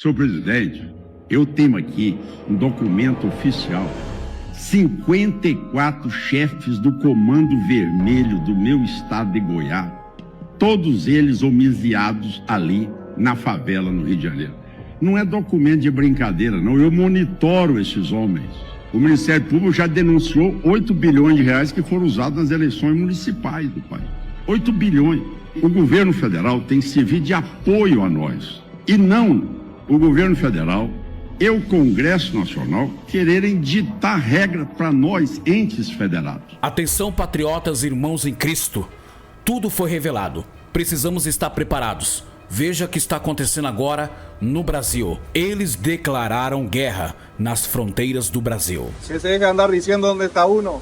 Senhor presidente, eu tenho aqui um documento oficial. 54 chefes do Comando Vermelho do meu estado de Goiás, todos eles homiziados ali na favela no Rio de Janeiro. Não é documento de brincadeira, não. Eu monitoro esses homens. O Ministério Público já denunciou 8 bilhões de reais que foram usados nas eleições municipais do país. 8 bilhões. O governo federal tem que servir de apoio a nós. E não o governo federal e o Congresso Nacional quererem ditar regra para nós, entes federados. Atenção, patriotas e irmãos em Cristo. Tudo foi revelado. Precisamos estar preparados. Veja o que está acontecendo agora no Brasil. Eles declararam guerra nas fronteiras do Brasil. Se deja andar diciendo dónde está uno.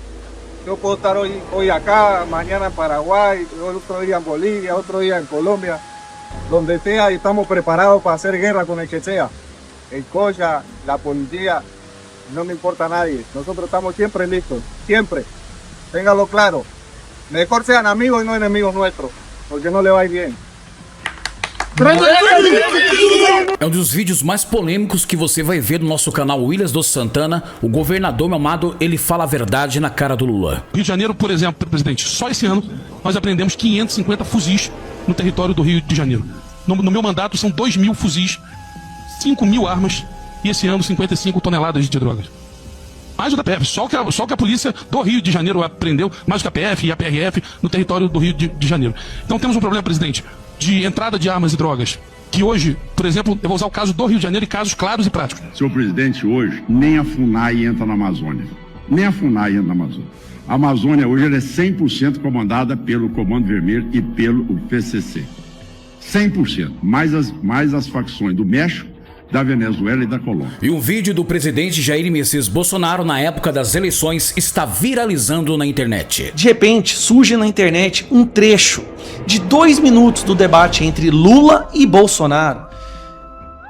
Yo puedo estar hoy acá, mañana en Paraguay, otro día en Bolivia, otro día en Colombia. Donde sea, y estamos preparados para hacer guerra con el que sea. El COSHA, la policía, no me importa a nadie. Nosotros estamos siempre listos, siempre. Téngalo claro. Mejor sean amigos y no enemigos nuestros, porque no le va a ir bien. É um dos vídeos mais polêmicos que você vai ver no nosso canal Williams dos Santana. O governador, meu amado, ele fala a verdade na cara do Lula. Rio de Janeiro, por exemplo, presidente, só esse ano nós apreendemos 550 fuzis no território do Rio de Janeiro. No meu mandato são 2.000 fuzis, 5.000 armas e esse ano 55 toneladas de drogas. Mais o da PF, só o que a polícia do Rio de Janeiro apreendeu, mais o que a PF e a PRF no território do Rio de Janeiro. Então temos um problema, presidente, de entrada de armas e drogas, que hoje, por exemplo, eu vou usar o caso do Rio de Janeiro e casos claros e práticos. Senhor presidente, hoje nem a FUNAI entra na Amazônia. Nem a FUNAI entra na Amazônia. A Amazônia hoje ela é 100% comandada pelo Comando Vermelho e pelo PCC. 100%. Mais as facções do México, da Venezuela e da Colômbia. E um vídeo do presidente Jair Messias Bolsonaro na época das eleições está viralizando na internet. De repente surge na internet um trecho de 2 minutos do debate entre Lula e Bolsonaro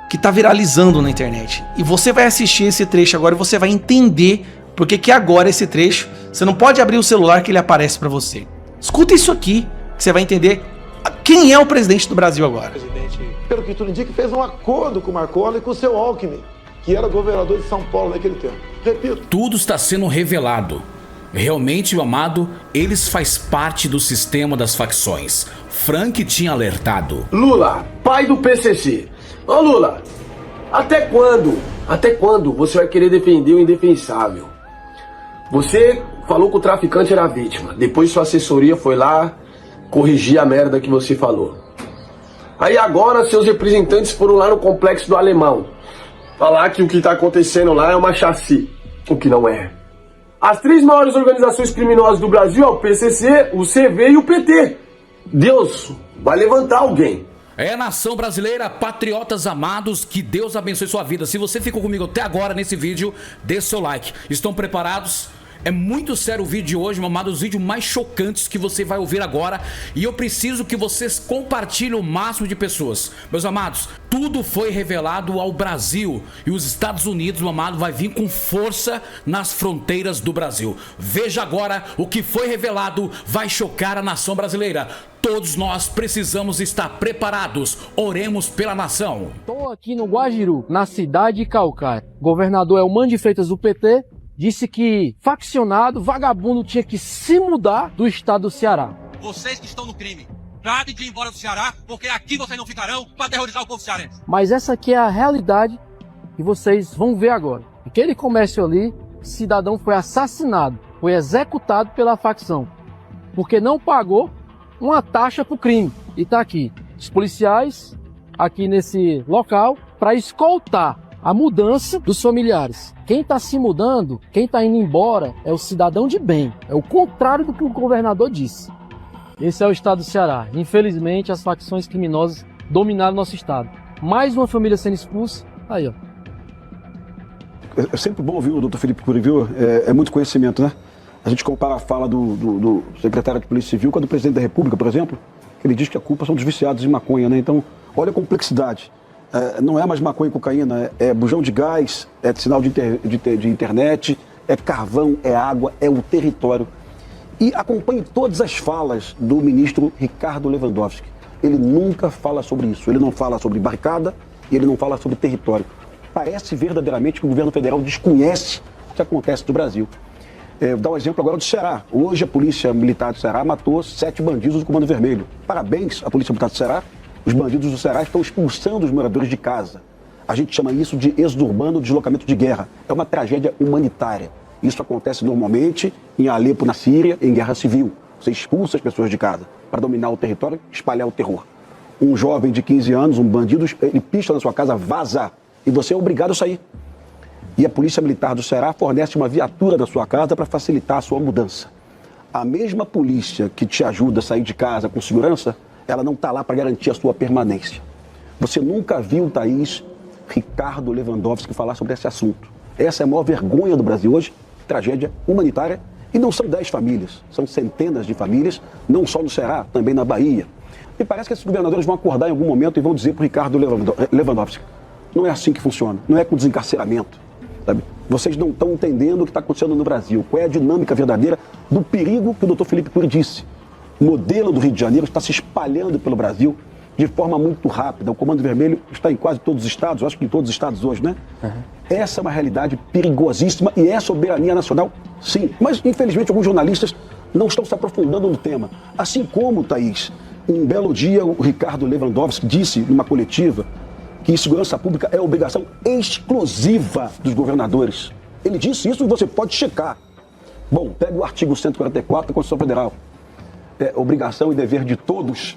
que está viralizando na internet. E você vai assistir esse trecho agora e você vai entender porque que agora esse trecho você não pode abrir o celular que ele aparece para você. Escuta isso aqui que você vai entender quem é o presidente do Brasil agora. Pelo que tudo indica, fez um acordo com o Marconi e com o seu Alckmin, que era governador de São Paulo naquele tempo. Repito. Tudo está sendo revelado. Realmente, meu amado, eles fazem parte do sistema das facções. Frank tinha alertado. Lula, pai do PCC. Ô Lula, até quando você vai querer defender o indefensável? Você falou que o traficante era a vítima. Depois sua assessoria foi lá corrigir a merda que você falou. Aí agora seus representantes foram lá no Complexo do Alemão falar que o que está acontecendo lá é uma chassi, o que não é. As 3 maiores organizações criminosas do Brasil é o PCC, o CV e o PT. Deus vai levantar alguém. É, nação brasileira, patriotas amados, que Deus abençoe sua vida. Se você ficou comigo até agora nesse vídeo, dê seu like. Estão preparados? É muito sério o vídeo de hoje, meu amado, os vídeos mais chocantes que você vai ouvir agora. E eu preciso que vocês compartilhem o máximo de pessoas. Meus amados, tudo foi revelado ao Brasil. E os Estados Unidos, meu amado, vai vir com força nas fronteiras do Brasil. Veja agora o que foi revelado, vai chocar a nação brasileira. Todos nós precisamos estar preparados. Oremos pela nação. Estou aqui no Guajiru, na cidade de Caucaia. O governador Elmano de Freitas do PT disse que faccionado, vagabundo tinha que se mudar do estado do Ceará. Vocês que estão no crime, tratem de ir embora do Ceará, porque aqui vocês não ficarão para terrorizar o povo cearense. Mas essa aqui é a realidade que vocês vão ver agora. Aquele comércio ali, o cidadão foi assassinado, foi executado pela facção, porque não pagou uma taxa para o crime. E está aqui, os policiais aqui nesse local para escoltar a mudança dos familiares. Quem está se mudando, quem está indo embora é o cidadão de bem. É o contrário do que o governador disse. Esse é o estado do Ceará. Infelizmente, as facções criminosas dominaram nosso estado. Mais uma família sendo expulsa. Aí, ó. É sempre bom ouvir o doutor Felipe Cury, viu? É muito conhecimento, né? A gente compara a fala do secretário de Polícia Civil com a do presidente da República, por exemplo, que ele diz que a culpa são dos viciados em maconha, né? Então, olha a complexidade. Não é mais maconha e cocaína, é bujão de gás, é sinal de internet, é carvão, é água, é o território. E acompanhe todas as falas do ministro Ricardo Lewandowski. Ele nunca fala sobre isso. Ele não fala sobre barricada, e ele não fala sobre território. Parece verdadeiramente que o governo federal desconhece o que acontece no Brasil. Vou dar um exemplo agora do Ceará. Hoje a Polícia Militar do Ceará matou 7 bandidos do Comando Vermelho. Parabéns à Polícia Militar do Ceará. Os bandidos do Ceará estão expulsando os moradores de casa. A gente chama isso de êxodo urbano, deslocamento de guerra. É uma tragédia humanitária. Isso acontece normalmente em Alepo, na Síria, em guerra civil. Você expulsa as pessoas de casa para dominar o território, espalhar o terror. Um jovem de 15 anos, um bandido, ele pista na sua casa, vaza, e você é obrigado a sair. E a Polícia Militar do Ceará fornece uma viatura na sua casa para facilitar a sua mudança. A mesma polícia que te ajuda a sair de casa com segurança, ela não está lá para garantir a sua permanência. Você nunca viu, Thaís, Ricardo Lewandowski falar sobre esse assunto. Essa é a maior vergonha do Brasil hoje, tragédia humanitária. E não são 10 famílias, são centenas de famílias, não só no Ceará, também na Bahia. E parece que esses governadores vão acordar em algum momento e vão dizer para o Ricardo Lewandowski, não é assim que funciona, não é com desencarceramento. Sabe? Vocês não estão entendendo o que está acontecendo no Brasil, qual é a dinâmica verdadeira do perigo que o doutor Felipe Cury disse. O modelo do Rio de Janeiro está se espalhando pelo Brasil de forma muito rápida. O Comando Vermelho está em quase todos os estados, eu acho que em todos os estados hoje, né? Uhum. Essa é uma realidade perigosíssima e é soberania nacional, sim. Mas, infelizmente, alguns jornalistas não estão se aprofundando no tema. Assim como, Thaís, um belo dia o Ricardo Lewandowski disse numa coletiva que segurança pública é obrigação exclusiva dos governadores. Ele disse isso e você pode checar. Bom, pega o artigo 144 da Constituição Federal. É obrigação e dever de todos.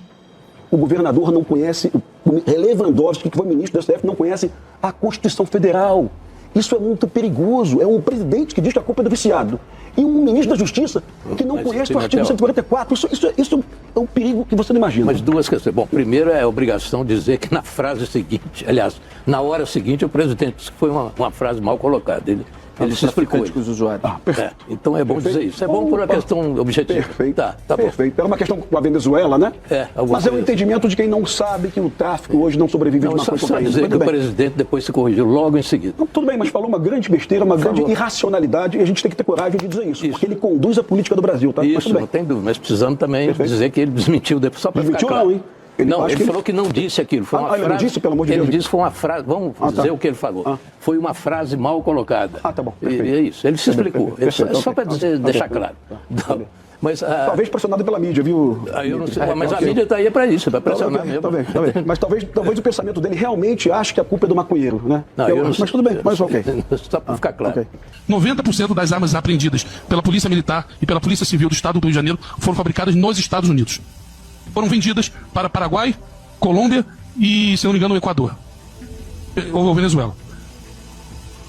O governador não conhece, o Lewandowski, que foi ministro do STF, não conhece a Constituição Federal. Isso é muito perigoso. É um presidente que diz que a culpa é do viciado. E um ministro da Justiça que não conhece o artigo 144. Isso é um perigo que você não imagina. Mas duas questões. Bom, primeiro é a obrigação de dizer que na frase seguinte, aliás, na hora seguinte, o presidente disse que foi uma frase mal colocada. Ele se explicou. Com os usuários. Então é bom dizer isso. É bom por uma questão objetiva. Perfeito. Tá perfeito. Era uma questão com a Venezuela, né? Mas é um entendimento de quem não sabe que o tráfico hoje não sobrevive de uma coisa para outra. Dizer que o presidente depois se corrigiu logo em seguida. Não, tudo bem, mas falou uma grande besteira, uma grande irracionalidade, e a gente tem que ter coragem de dizer isso. Porque ele conduz a política do Brasil, tá? Isso, não tem dúvida. Mas precisamos também dizer que ele desmentiu depois, só para ficar claro. Não, hein? Ele falou que não disse aquilo. Foi uma frase, ele não disse, pelo amor de Deus. Ele disse que foi uma frase. Vamos dizer o que ele falou. Foi uma frase mal colocada. Tá bom. E é isso. Ele se explicou. Só para deixar claro. Mas, talvez pressionado pela mídia, viu? Eu não sei, mas a mídia está aí para isso, para pressionar mesmo. Tá bem. Mas talvez o pensamento dele realmente ache que a culpa é do maconheiro, né? Mas tudo bem, mas ok. Só para ficar claro. 90% das armas apreendidas pela Polícia Militar e pela Polícia Civil do Estado do Rio de Janeiro foram fabricadas nos Estados Unidos. Foram vendidas para Paraguai, Colômbia e, se não me engano, o Equador. Ou Venezuela.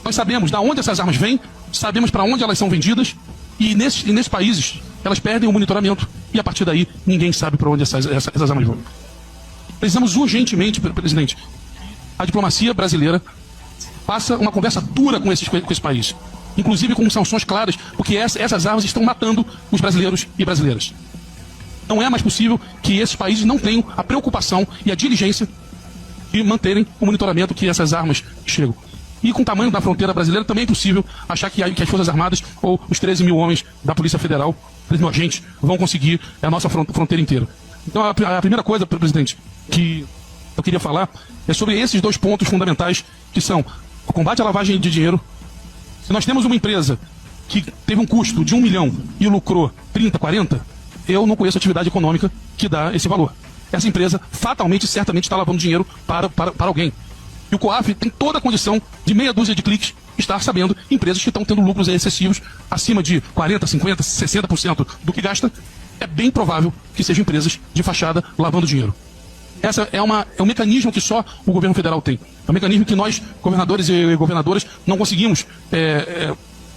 Nós sabemos de onde essas armas vêm, sabemos para onde elas são vendidas, e nesses países elas perdem o monitoramento. E a partir daí, ninguém sabe para onde essas armas vão. Precisamos urgentemente, presidente, a diplomacia brasileira faça uma conversa dura com esse país. Inclusive com sanções claras, porque essas armas estão matando os brasileiros e brasileiras. Não é mais possível que esses países não tenham a preocupação e a diligência de manterem o monitoramento que essas armas chegam. E com o tamanho da fronteira brasileira também é impossível achar que as Forças Armadas ou os 13 mil homens da Polícia Federal, 13 mil agentes, vão conseguir a nossa fronteira inteira. Então a primeira coisa, presidente, que eu queria falar é sobre esses 2 pontos fundamentais, que são o combate à lavagem de dinheiro. Se nós temos uma empresa que teve um custo de 1 milhão e lucrou 30, 40, eu não conheço atividade econômica que dá esse valor. Essa empresa, fatalmente, certamente está lavando dinheiro para alguém. E o COAF tem toda a condição de meia dúzia de cliques estar sabendo empresas que estão tendo lucros excessivos acima de 40%, 50%, 60% do que gasta. É bem provável que sejam empresas de fachada lavando dinheiro. Essa é um mecanismo que só o governo federal tem. É um mecanismo que nós, governadores e governadoras, não conseguimos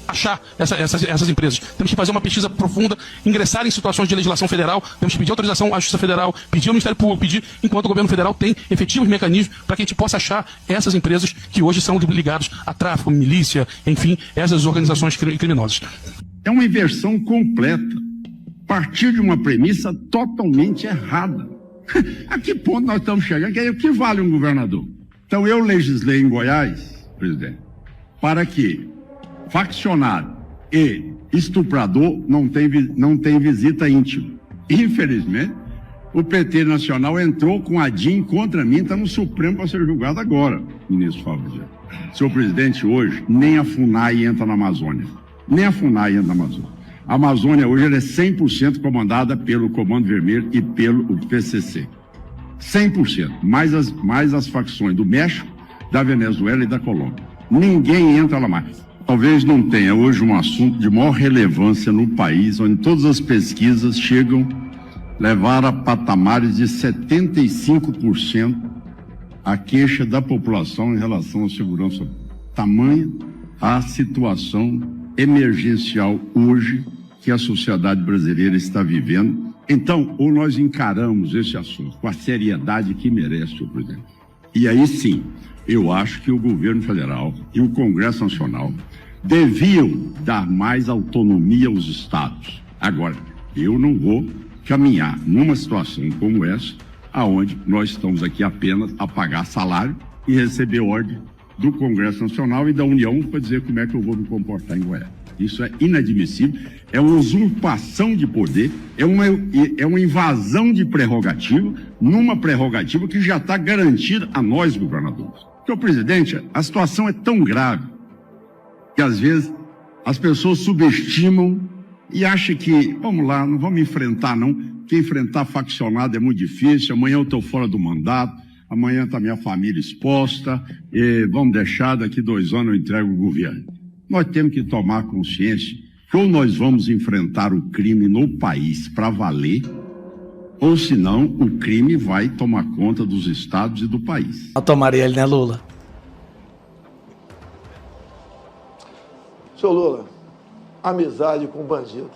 achar essas empresas. Temos que fazer uma pesquisa profunda, ingressar em situações de legislação federal, temos que pedir autorização à Justiça Federal, pedir ao Ministério Público, enquanto o governo federal tem efetivos mecanismos para que a gente possa achar essas empresas que hoje são ligadas a tráfico, milícia, enfim, essas organizações criminosas. É uma inversão completa, partir de uma premissa totalmente errada. A que ponto nós estamos chegando? Que o que vale um governador? Então eu legislei em Goiás, presidente, para que faccionário e estuprador não tem visita íntima. Infelizmente, O PT Nacional entrou com a DIN contra mim, está no Supremo para ser julgado agora, ministro Fábio. Senhor presidente, hoje, nem a FUNAI entra na Amazônia. Nem a FUNAI entra na Amazônia. A Amazônia hoje ela é 100% comandada pelo Comando Vermelho e pelo PCC. 100%. Mais as facções do México, da Venezuela e da Colômbia. Ninguém entra lá mais. Talvez não tenha hoje um assunto de maior relevância no país, onde todas as pesquisas levaram a patamares de 75% a queixa da população em relação à segurança. Tamanha a situação emergencial hoje que a sociedade brasileira está vivendo. Então, ou nós encaramos esse assunto com a seriedade que merece, senhor presidente. E aí sim, eu acho que o governo federal e o Congresso Nacional deviam dar mais autonomia aos estados. Agora, eu não vou caminhar numa situação como essa, aonde nós estamos aqui apenas a pagar salário e receber ordem do Congresso Nacional e da União para dizer como é que eu vou me comportar em Goiás. Isso é inadmissível, é uma usurpação de poder, é uma invasão de prerrogativa, numa prerrogativa que já está garantida a nós, governadores. Porque, presidente, a situação é tão grave que, às vezes, as pessoas subestimam e acham que, vamos lá, não vamos enfrentar, não, porque enfrentar faccionado é muito difícil, amanhã eu estou fora do mandato, amanhã está minha família exposta, e vamos deixar, daqui 2 anos eu entrego o governo. Nós temos que tomar consciência que ou nós vamos enfrentar o crime no país para valer, ou senão o crime vai tomar conta dos estados e do país. Eu tomaria ele, né, Lula? Senhor Lula, amizade com bandido.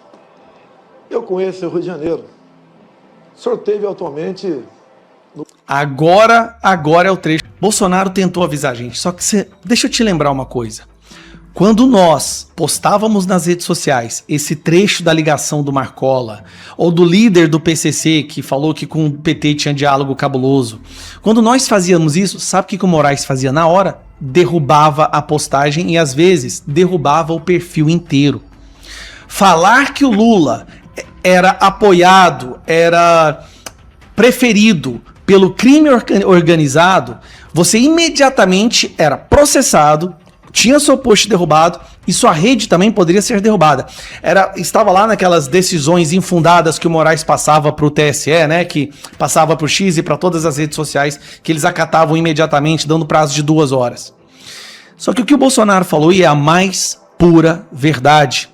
Eu conheço o Rio de Janeiro. O senhor teve atualmente... Agora é o trecho. Bolsonaro tentou avisar a gente, só que deixa eu te lembrar uma coisa. Quando nós postávamos nas redes sociais esse trecho da ligação do Marcola, ou do líder do PCC que falou que com o PT tinha diálogo cabuloso, quando nós fazíamos isso, sabe o que o Moraes fazia na hora? Derrubava a postagem e às vezes derrubava o perfil inteiro. Falar que o Lula era apoiado, era preferido pelo crime organizado, você imediatamente era processado, tinha seu post derrubado e sua rede também poderia ser derrubada. Estava lá naquelas decisões infundadas que o Moraes passava para o TSE, né? Que passava para o X e para todas as redes sociais, que eles acatavam imediatamente, dando prazo de 2 horas. Só que o que o Bolsonaro falou e é a mais pura verdade.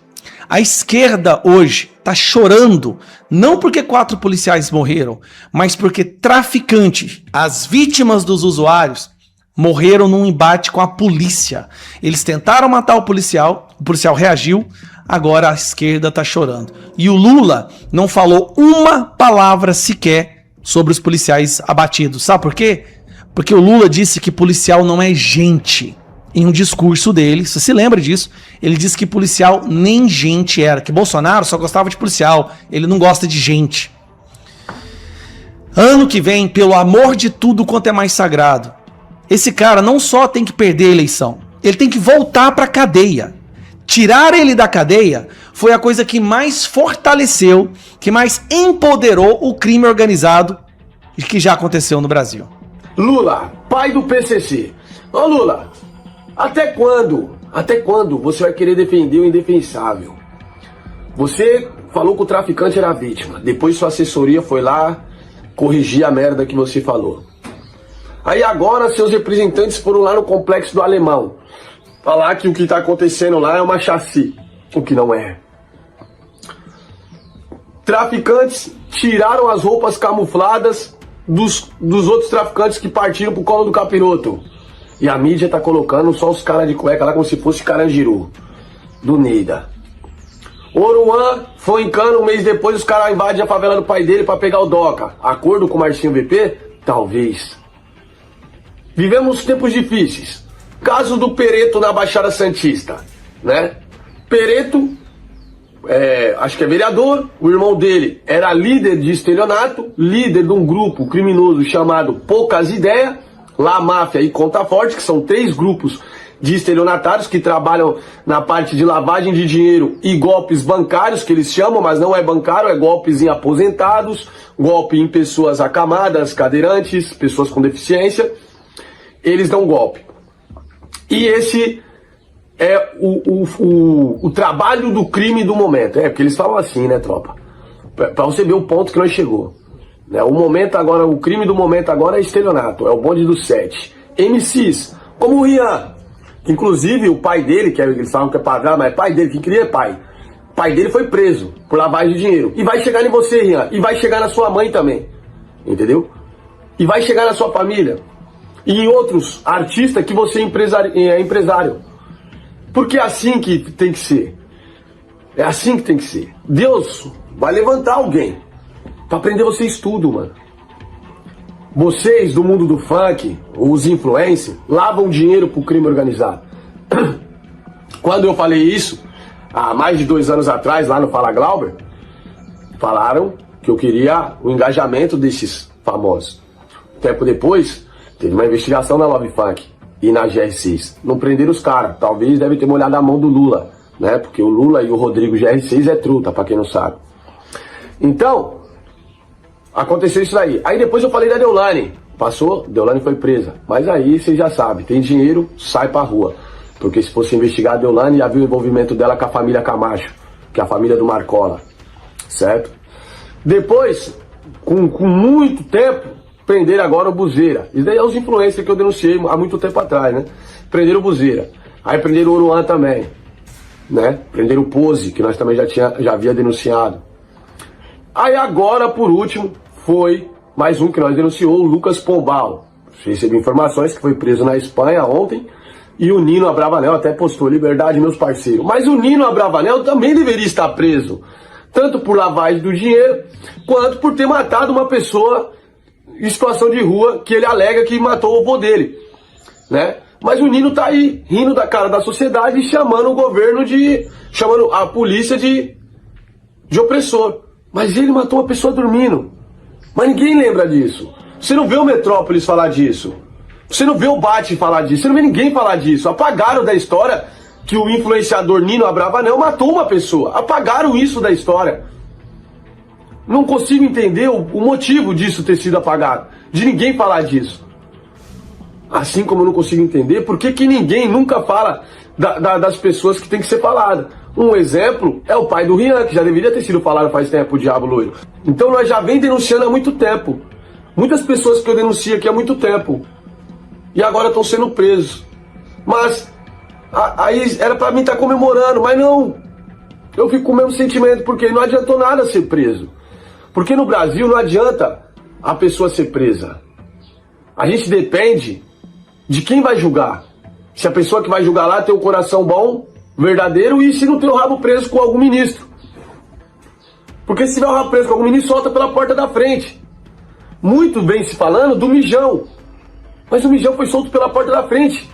A esquerda hoje está chorando, não porque 4 policiais morreram, mas porque traficantes, as vítimas dos usuários, morreram num embate com a polícia. Eles tentaram matar o policial reagiu, agora a esquerda tá chorando. E o Lula não falou uma palavra sequer sobre os policiais abatidos. Sabe por quê? Porque o Lula disse que policial não é gente. Em um discurso dele, você se lembra disso, ele disse que policial nem gente era, que Bolsonaro só gostava de policial, ele não gosta de gente. Ano que vem, pelo amor de tudo quanto é mais sagrado, esse cara não só tem que perder a eleição, ele tem que voltar para a cadeia. Tirar ele da cadeia foi a coisa que mais fortaleceu, que mais empoderou o crime organizado que já aconteceu no Brasil. Lula, pai do PCC. Ô Lula, até quando você vai querer defender o indefensável? Você falou que o traficante era vítima, depois sua assessoria foi lá corrigir a merda que você falou. Aí agora seus representantes foram lá no Complexo do Alemão falar que o que está acontecendo lá é uma chassi, o que não é. Traficantes tiraram as roupas camufladas dos outros traficantes que partiram pro colo do capiroto. E a mídia tá colocando só os caras de cueca lá como se fosse Carandiru, do Neida. Oruan foi em Cano, 1 mês depois os caras invadem a favela do pai dele pra pegar o DOCA. Acordo com o Marcinho VP? Talvez. Vivemos tempos difíceis. Caso do Pereto na Baixada Santista, né? Pereto, acho que é vereador, o irmão dele era líder de estelionato, líder de um grupo criminoso chamado Poucas Ideias, La Máfia e Conta Forte, que são 3 grupos de estelionatários que trabalham na parte de lavagem de dinheiro e golpes bancários, que eles chamam, mas não é bancário, é golpes em aposentados, golpe em pessoas acamadas, cadeirantes, pessoas com deficiência. Eles dão golpe. E esse é o trabalho do crime do momento. É, porque eles falam assim, né, tropa? Pra você ver o ponto que nós chegou. Né? O momento agora, o crime do momento agora é estelionato, é o bonde do 7. MCs, como o Rian, inclusive o pai dele, que eles falam que é padrão, mas é pai dele, quem queria é pai. O pai dele foi preso por lavagem de dinheiro. E vai chegar em você, Rian, e vai chegar na sua mãe também. Entendeu? E vai chegar na sua família. E em outros artistas que você é empresário. Porque é assim que tem que ser. É assim que tem que ser. Deus vai levantar alguém pra prender vocês tudo, mano. Vocês do mundo do funk, os influencers, lavam dinheiro pro crime organizado. Quando eu falei isso, há mais de 2 anos atrás, lá no Fala Glauber, falaram que eu queria o engajamento desses famosos. Tempo depois, teve uma investigação na Love Funk e na GR6. Não prenderam os caras. Talvez deve ter molhado a mão do Lula, né? Porque o Lula e o Rodrigo GR6 é truta, pra quem não sabe. Então, aconteceu isso daí. Aí depois eu falei da Deolane. Passou, Deolane foi presa. Mas aí você já sabe, tem dinheiro, sai pra rua. Porque se fosse investigar a Deolane, já viu o envolvimento dela com a família Camacho, que é a família do Marcola. Certo? Depois, com muito tempo, prenderam agora o Buzeira. Isso daí é os influencers que eu denunciei há muito tempo atrás, né? Prenderam o Buzeira. Aí prenderam o Oruan também, né? Prenderam o Pose, que nós também já havia denunciado. Aí agora, por último, foi mais um que nós denunciou, o Lucas Pombal. Recebi informações que foi preso na Espanha ontem. E o Nino Abravanel até postou: liberdade, meus parceiros. Mas o Nino Abravanel também deveria estar preso. Tanto por lavagem do dinheiro, quanto por ter matado uma pessoa em situação de rua, que ele alega que matou o avô dele, né? Mas o Nino tá aí, rindo da cara da sociedade e chamando o governo chamando a polícia de opressor. Mas ele matou uma pessoa dormindo. Mas ninguém lembra disso. Você não vê o Metrópolis falar disso. Você não vê o Bate falar disso. Você não vê ninguém falar disso. Apagaram da história que o influenciador Nino Abravanel matou uma pessoa. Apagaram isso da história. Não consigo entender o motivo disso ter sido apagado. De ninguém falar disso. Assim como eu não consigo entender por que ninguém nunca fala das pessoas que tem que ser falada. Um exemplo é o pai do Rian, que já deveria ter sido falado faz tempo, o Diabo Loiro. Então nós já vem denunciando há muito tempo. Muitas pessoas que eu denuncio aqui há muito tempo. E agora estão sendo presos. Mas aí era pra mim estar comemorando, mas não. Eu fico com o mesmo sentimento, porque não adiantou nada ser preso. Porque no Brasil não adianta a pessoa ser presa. A gente depende de quem vai julgar. Se a pessoa que vai julgar lá tem o coração bom, verdadeiro, e se não tem o rabo preso com algum ministro. Porque se tiver o rabo preso com algum ministro, solta pela porta da frente. Muito vem se falando do Mijão. Mas o Mijão foi solto pela porta da frente.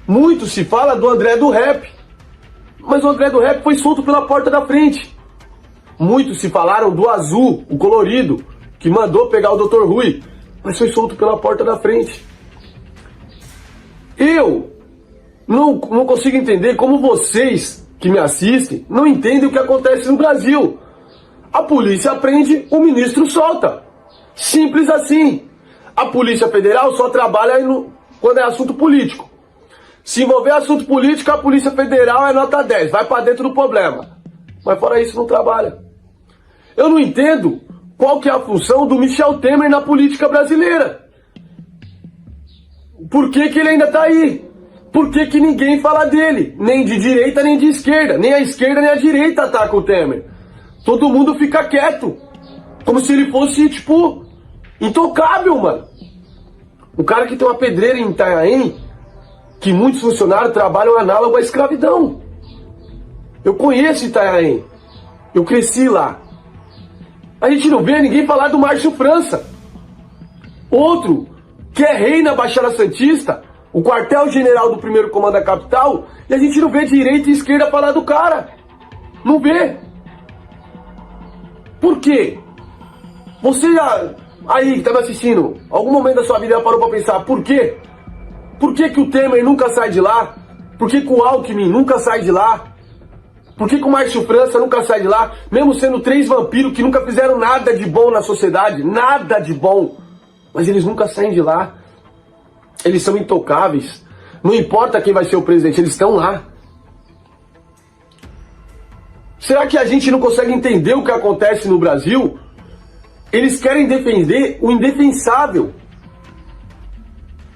Muito se fala do André do Rap. Mas o André do Rap foi solto pela porta da frente. Muitos se falaram do Azul, o colorido, que mandou pegar o Dr. Rui, mas foi solto pela porta da frente. Eu não consigo entender como vocês que me assistem não entendem o que acontece no Brasil. A polícia prende, o ministro solta. Simples assim. A Polícia Federal só trabalha quando é assunto político. Se envolver assunto político, a Polícia Federal é nota 10, vai pra dentro do problema. Mas fora isso não trabalha. Eu não entendo qual que é a função do Michel Temer na política brasileira. Por que ele ainda tá aí? Por que ninguém fala dele? Nem de direita, nem de esquerda. Nem a esquerda, nem a direita ataca o Temer. Todo mundo fica quieto. Como se ele fosse, tipo, intocável, mano. O cara que tem uma pedreira em Itanhaém, que muitos funcionários trabalham análogo à escravidão. Eu conheço Itanhaém. Eu cresci lá. A gente não vê ninguém falar do Márcio França. Outro, que é rei na Baixada Santista, o quartel-general do 1º Comando da Capital, e a gente não vê direita e esquerda falar do cara. Não vê. Por quê? Você aí que tá me assistindo, algum momento da sua vida parou pra pensar por quê? Por que que o Temer nunca sai de lá? Por que que o Alckmin nunca sai de lá? Por que que o Márcio França nunca sai de lá? Mesmo sendo 3 vampiros que nunca fizeram nada de bom na sociedade, nada de bom. Mas eles nunca saem de lá. Eles são intocáveis. Não importa quem vai ser o presidente, eles estão lá. Será que a gente não consegue entender o que acontece no Brasil? Eles querem defender o indefensável.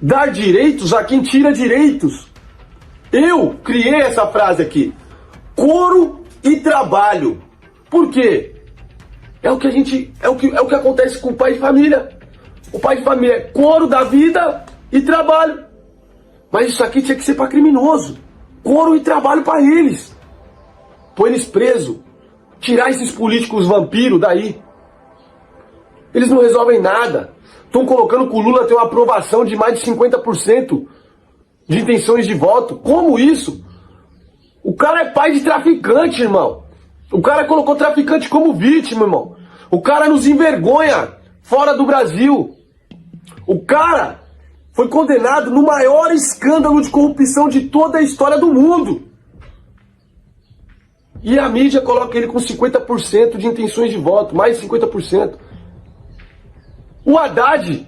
Dar direitos a quem tira direitos. Eu criei essa frase aqui. Couro e trabalho. Por quê? É o que acontece com o pai de família. O pai de família é couro da vida e trabalho. Mas isso aqui tinha que ser para criminoso. Couro e trabalho para eles. Põe eles presos. Tirar esses políticos vampiros daí. Eles não resolvem nada. Estão colocando que o Lula tem uma aprovação de mais de 50% de intenções de voto. Como isso? O cara é pai de traficante, irmão. O cara colocou traficante como vítima, irmão. O cara nos envergonha fora do Brasil. O cara foi condenado no maior escândalo de corrupção de toda a história do mundo. E a mídia coloca ele com 50% de intenções de voto, mais de 50%. O Haddad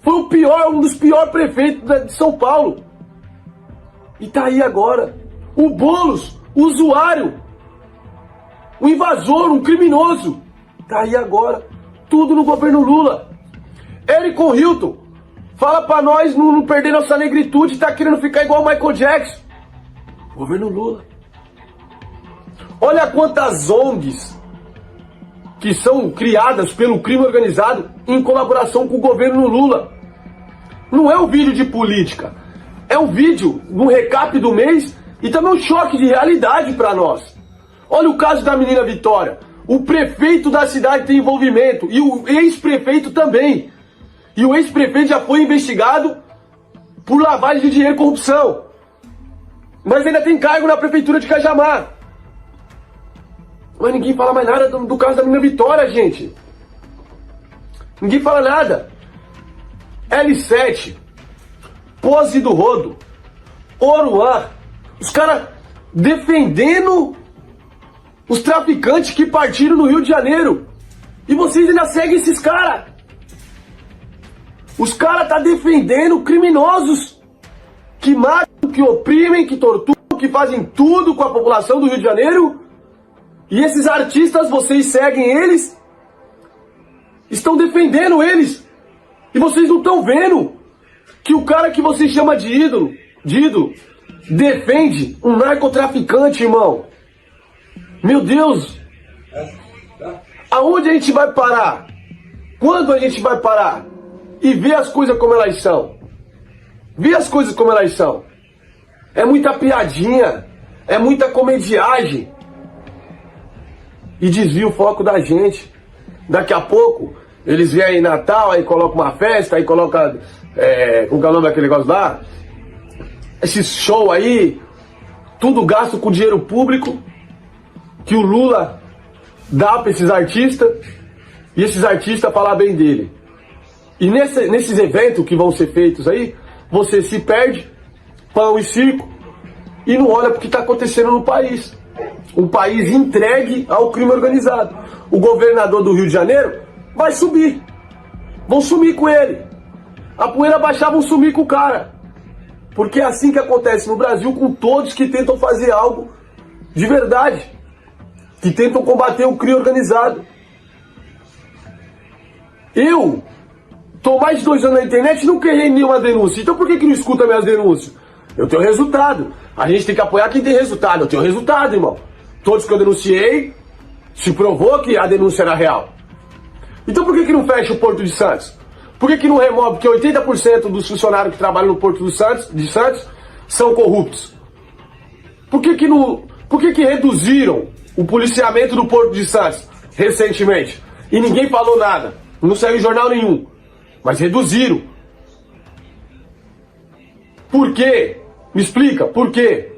foi um dos piores prefeitos de São Paulo. E tá aí agora. O Boulos, o usuário, o invasor, um criminoso. Tá aí agora. Tudo no governo Lula. Ericon Hilton, fala pra nós não perder nossa negritude, tá querendo ficar igual o Michael Jackson. Governo Lula. Olha quantas ONGs que são criadas pelo crime organizado em colaboração com o governo Lula. Não é um vídeo de política, é um vídeo, um recap do mês e também um choque de realidade para nós. Olha o caso da menina Vitória. O prefeito da cidade tem envolvimento e o ex-prefeito também. E o ex-prefeito já foi investigado por lavagem de dinheiro e corrupção. Mas ainda tem cargo na prefeitura de Cajamar. Mas ninguém fala mais nada do caso da menina Vitória, gente. Ninguém fala nada. L7, Pose do Rodo, Oruan, os caras defendendo os traficantes que partiram no Rio de Janeiro. E vocês ainda seguem esses caras. Os caras tá defendendo criminosos que matam, que oprimem, que torturam, que fazem tudo com a população do Rio de Janeiro. E esses artistas, vocês seguem eles, estão defendendo eles. E vocês não estão vendo que o cara que você chama de ídolo, defende um narcotraficante, irmão. Meu Deus. Aonde a gente vai parar? Quando a gente vai parar? E ver as coisas como elas são. Ver as coisas como elas são. É muita piadinha. É muita comediagem. E desvia o foco da gente. Daqui a pouco, eles vêm aí Natal, aí colocam uma festa, aí coloca... como que é o nome daquele negócio lá? Esse show aí, tudo gasto com dinheiro público, que o Lula dá para esses artistas, e esses artistas falar bem dele. E nesses eventos que vão ser feitos aí, você se perde, pão e circo, e não olha para o que está acontecendo no país. Um país entregue ao crime organizado. O governador do Rio de Janeiro vai subir. Vão sumir com ele. A poeira baixar, vão sumir com o cara. Porque é assim que acontece no Brasil com todos que tentam fazer algo de verdade. Que tentam combater o crime organizado. Eu tô mais de 2 anos na internet e nunca errei nenhuma denúncia. Então por que não escuta minhas denúncias? Eu tenho resultado. A gente tem que apoiar quem tem resultado. Eu tenho resultado, irmão. Todos que eu denunciei, se provou que a denúncia era real. Então por que não fecha o Porto de Santos? Por que não remove? Porque 80% dos funcionários que trabalham no Porto de Santos são corruptos. Por que reduziram o policiamento do Porto de Santos recentemente? E ninguém falou nada. Não saiu em jornal nenhum. Mas reduziram. Por quê? Me explica, por quê?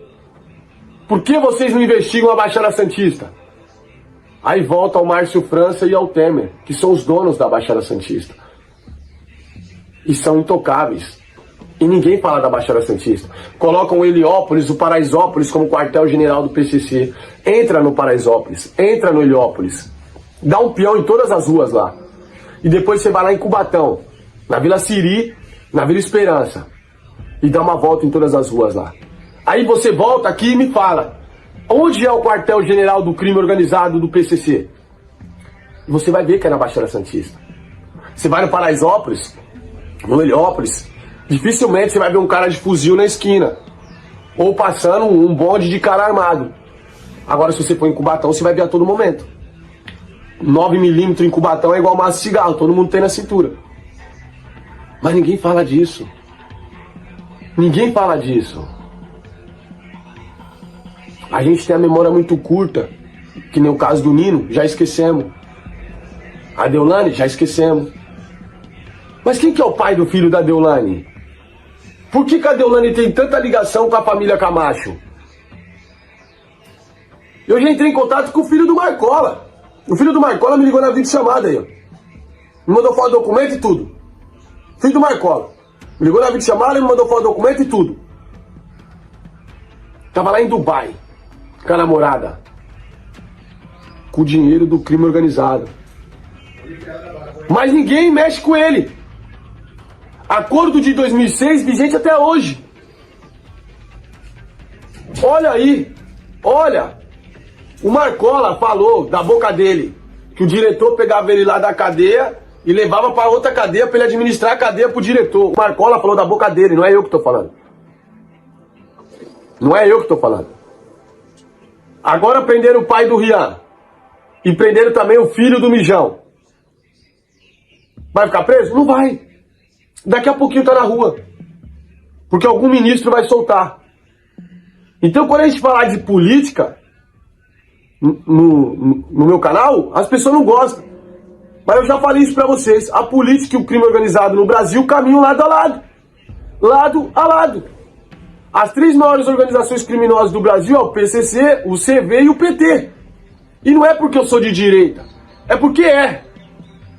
Por que vocês não investigam a Baixada Santista? Aí volta ao Márcio França e ao Temer, que são os donos da Baixada Santista. E são intocáveis. E ninguém fala da Baixada Santista. Colocam o Heliópolis, o Paraisópolis como quartel-general do PCC. Entra no Paraisópolis, entra no Heliópolis. Dá um peão em todas as ruas lá. E depois você vai lá em Cubatão, na Vila Siri, na Vila Esperança. E dá uma volta em todas as ruas lá. Aí você volta aqui e me fala, onde é o quartel-general do crime organizado do PCC? Você vai ver que é na Baixada Santista. Você vai no Paraisópolis, no Heliópolis, dificilmente você vai ver um cara de fuzil na esquina. Ou passando um bonde de cara armado. Agora, se você for em Cubatão, você vai ver a todo momento. 9mm em Cubatão é igual maço de cigarro, todo mundo tem na cintura. Mas ninguém fala disso. Ninguém fala disso. A gente tem a memória muito curta, que nem o caso do Nino, já esquecemos. A Deolane, já esquecemos. Mas quem que é o pai do filho da Deolane? Por que a Deolane tem tanta ligação com a família Camacho? Eu já entrei em contato com o filho do Marcola. O filho do Marcola me ligou na videochamada aí, ó. Me mandou foto do documento e tudo. Filho do Marcola. Me ligou na videochamada e me mandou foto do documento e tudo. Tava lá em Dubai, com a namorada. Com o dinheiro do crime organizado. Mas ninguém mexe com ele. Acordo de 2006 vigente até hoje. Olha aí. Olha. O Marcola falou da boca dele que o diretor pegava ele lá da cadeia e levava para outra cadeia para ele administrar a cadeia pro diretor. O Marcola falou da boca dele, não é eu que tô falando. Não é eu que tô falando. Agora prenderam o pai do Rian. E prenderam também o filho do Mijão. Vai ficar preso? Não vai. Daqui a pouquinho tá na rua. Porque algum ministro vai soltar. Então quando a gente falar de política no meu canal, as pessoas não gostam. Mas eu já falei isso pra vocês. A política e o crime organizado no Brasil caminham lado a lado. Lado a lado. As 3 maiores organizações criminosas do Brasil é o PCC, o CV e o PT. E não é porque eu sou de direita. É porque é.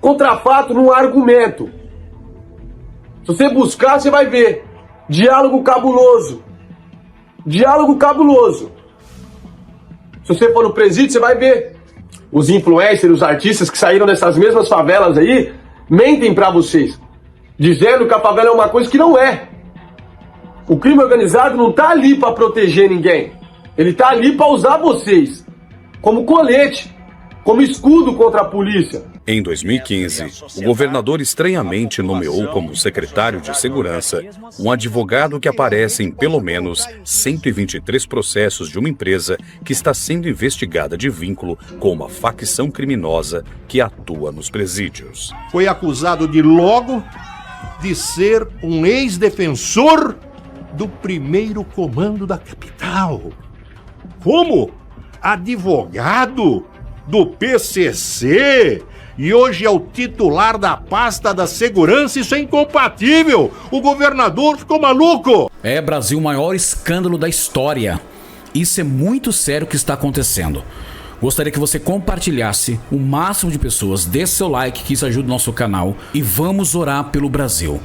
Contra fato não há argumento. Se você buscar, você vai ver. Diálogo cabuloso. Diálogo cabuloso. Se você for no presídio, você vai ver. Os influencers, os artistas que saíram dessas mesmas favelas aí, mentem pra vocês. Dizendo que a favela é uma coisa que não é. O crime organizado não tá ali pra proteger ninguém. Ele tá ali pra usar vocês. Como colete. Como escudo contra a polícia. Em 2015, o governador estranhamente nomeou como secretário de Segurança um advogado que aparece em pelo menos 123 processos de uma empresa que está sendo investigada de vínculo com uma facção criminosa que atua nos presídios. Foi acusado de ser um ex-defensor do primeiro comando da capital. Como? Advogado do PCC. E hoje é o titular da pasta da segurança. Isso é incompatível. O governador ficou maluco. É, Brasil, o maior escândalo da história. Isso é muito sério o que está acontecendo. Gostaria que você compartilhasse o máximo de pessoas. Dê seu like, que isso ajuda o nosso canal. E vamos orar pelo Brasil.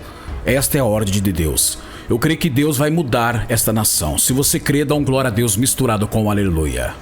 Esta é a ordem de Deus. Eu creio que Deus vai mudar esta nação. Se você crê, dá um glória a Deus misturado com um aleluia.